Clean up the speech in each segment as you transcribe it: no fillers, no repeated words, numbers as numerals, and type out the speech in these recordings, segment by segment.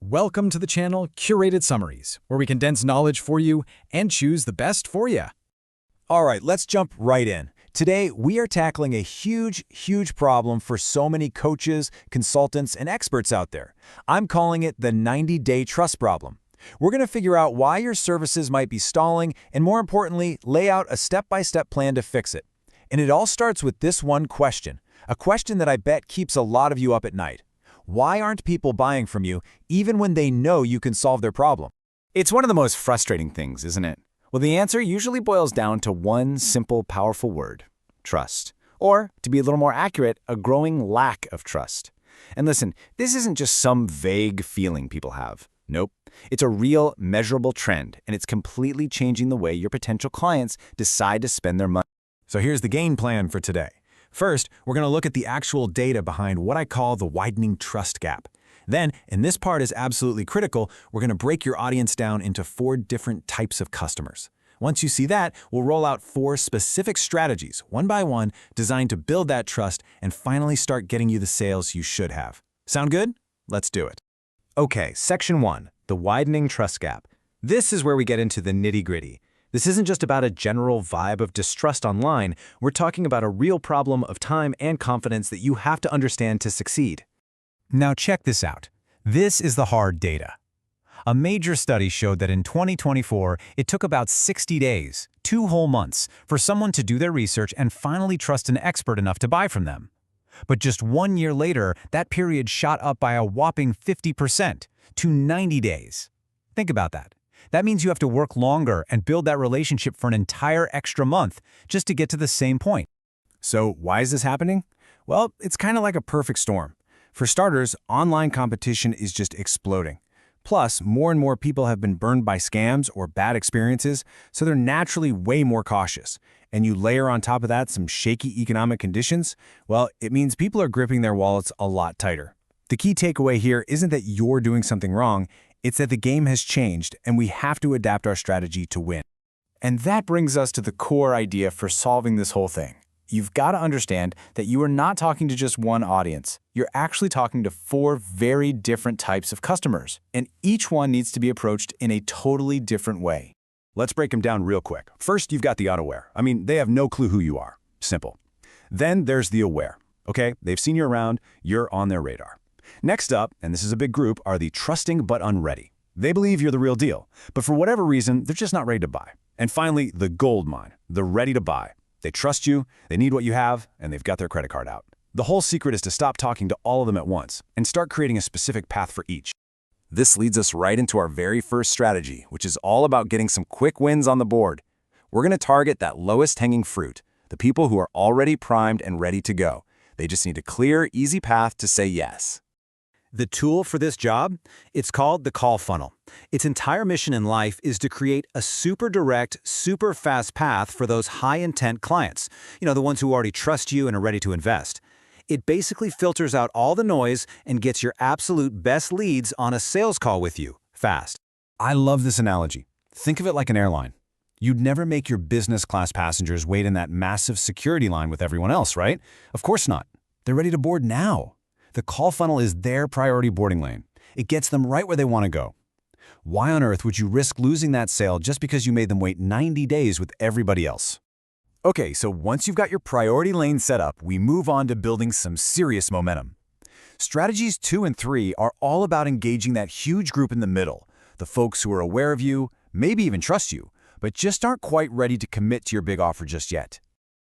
Welcome to the channel Curated Summaries, where we condense knowledge for you and choose the best for you. All right, let's jump right in. Today, we are tackling a huge problem for so many coaches, consultants, and experts out there. I'm calling it the 90-day trust problem. We're going to figure out why your services might be stalling and, more importantly, lay out a step-by-step plan to fix it. And it all starts with this one question, a question that I bet keeps a lot of you up at night. Why aren't people buying from you even when they know you can solve their problem? It's one of the most frustrating things, isn't it? Well, the answer usually boils down to one simple, powerful word: trust. Or, to be a little more accurate, a growing lack of trust. And listen, this isn't just some vague feeling people have. Nope. It's a real, measurable trend, and it's completely changing the way your potential clients decide to spend their money. So here's the game plan for today. First, we're going to look at the actual data behind what I call the widening trust gap. Then, and this part is absolutely critical, we're going to break your audience down into 4 different types of customers. Once you see that, we'll roll out 4 specific strategies, one by one, designed to build that trust and finally start getting you the sales you should have. Sound good? Let's do it. Okay, Section 1, the widening trust gap. This is where we get into the nitty-gritty. This isn't just about a general vibe of distrust online. We're talking about a real problem of time and confidence that you have to understand to succeed. Now check this out. This is the hard data. A major study showed that in 2024, it took about 60 days, 2 whole months, for someone to do their research and finally trust an expert enough to buy from them. But just 1 year later, that period shot up by a whopping 50% to 90 days. Think about that. That means you have to work longer and build that relationship for an entire extra month just to get to the same point. So why is this happening? Well, it's kind of like a perfect storm. For starters, online competition is just exploding. Plus, more and more people have been burned by scams or bad experiences, so they're naturally way more cautious. And you layer on top of that some shaky economic conditions, well, it means people are gripping their wallets a lot tighter. The key takeaway here isn't that you're doing something wrong, it's that the game has changed and we have to adapt our strategy to win. And that brings us to the core idea for solving this whole thing. You've got to understand that you are not talking to just one audience. You're actually talking to 4 very different types of customers, and each one needs to be approached in a totally different way. Let's break them down real quick. First, you've got the unaware. They have no clue who you are. Simple. Then there's the aware. Okay, they've seen you around, you're on their radar. Next up, and this is a big group, are the trusting but unready. They believe you're the real deal, but for whatever reason, they're just not ready to buy. And finally, the gold mine, the ready to buy. They trust you, they need what you have, and they've got their credit card out. The whole secret is to stop talking to all of them at once and start creating a specific path for each. This leads us right into our very first strategy, which is all about getting some quick wins on the board. We're going to target that lowest hanging fruit, the people who are already primed and ready to go. They just need a clear, easy path to say yes. The tool for this job? It's called the call funnel. Its entire mission in life is to create a super direct, super fast path for those high-intent clients, the ones who already trust you and are ready to invest. It basically filters out all the noise and gets your absolute best leads on a sales call with you, fast. I love this analogy. Think of it like an airline. You'd never make your business class passengers wait in that massive security line with everyone else, right? Of course not. They're ready to board now. The call funnel is their priority boarding lane. It gets them right where they want to go. Why on earth would you risk losing that sale just because you made them wait 90 days with everybody else? Okay, so once you've got your priority lane set up, we move on to building some serious momentum. Strategies 2 and 3 are all about engaging that huge group in the middle, the folks who are aware of you, maybe even trust you, but just aren't quite ready to commit to your big offer just yet.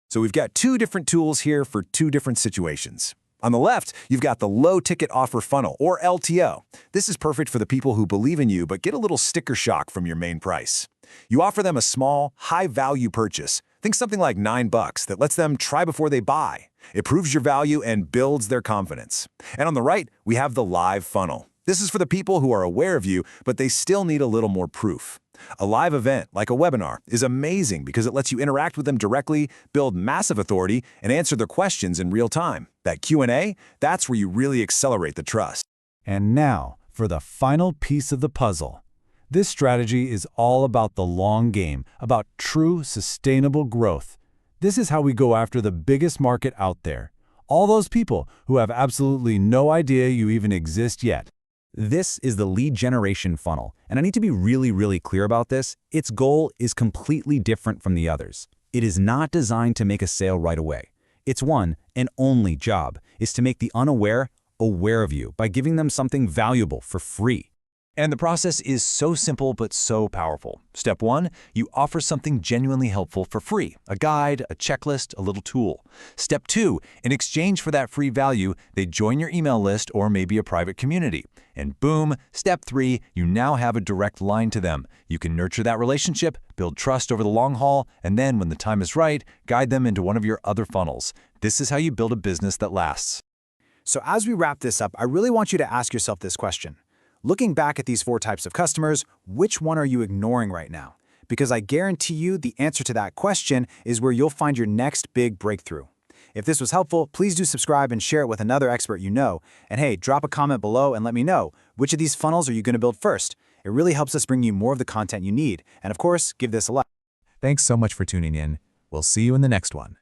So we've got 2 different tools here for 2 different situations. On the left, you've got the low-ticket offer funnel, or LTO. This is perfect for the people who believe in you but get a little sticker shock from your main price. You offer them a small, high-value purchase. Think something like $9 that lets them try before they buy. It proves your value and builds their confidence. And on the right, we have the live funnel. This is for the people who are aware of you, but they still need a little more proof. A live event, like a webinar, is amazing because it lets you interact with them directly, build massive authority, and answer their questions in real time. That Q&A, that's where you really accelerate the trust. And now, for the final piece of the puzzle. This strategy is all about the long game, about true, sustainable growth. This is how we go after the biggest market out there. All those people who have absolutely no idea you even exist yet. This is the lead generation funnel, and I need to be really clear about this. Its goal is completely different from the others. It is not designed to make a sale right away. Its one and only job is to make the unaware aware of you by giving them something valuable for free. And the process is so simple but so powerful. Step 1, you offer something genuinely helpful for free, a guide, a checklist, a little tool. Step 2, in exchange for that free value, they join your email list or maybe a private community. And boom, step 3, you now have a direct line to them. You can nurture that relationship, build trust over the long haul, and then when the time is right, guide them into one of your other funnels. This is how you build a business that lasts. So as we wrap this up, I really want you to ask yourself this question. Looking back at these 4 types of customers, which one are you ignoring right now? Because I guarantee you the answer to that question is where you'll find your next big breakthrough. If this was helpful, please do subscribe and share it with another expert you know. And hey, drop a comment below and let me know, which of these funnels are you going to build first? It really helps us bring you more of the content you need. And of course, give this a like. Thanks so much for tuning in. We'll see you in the next one.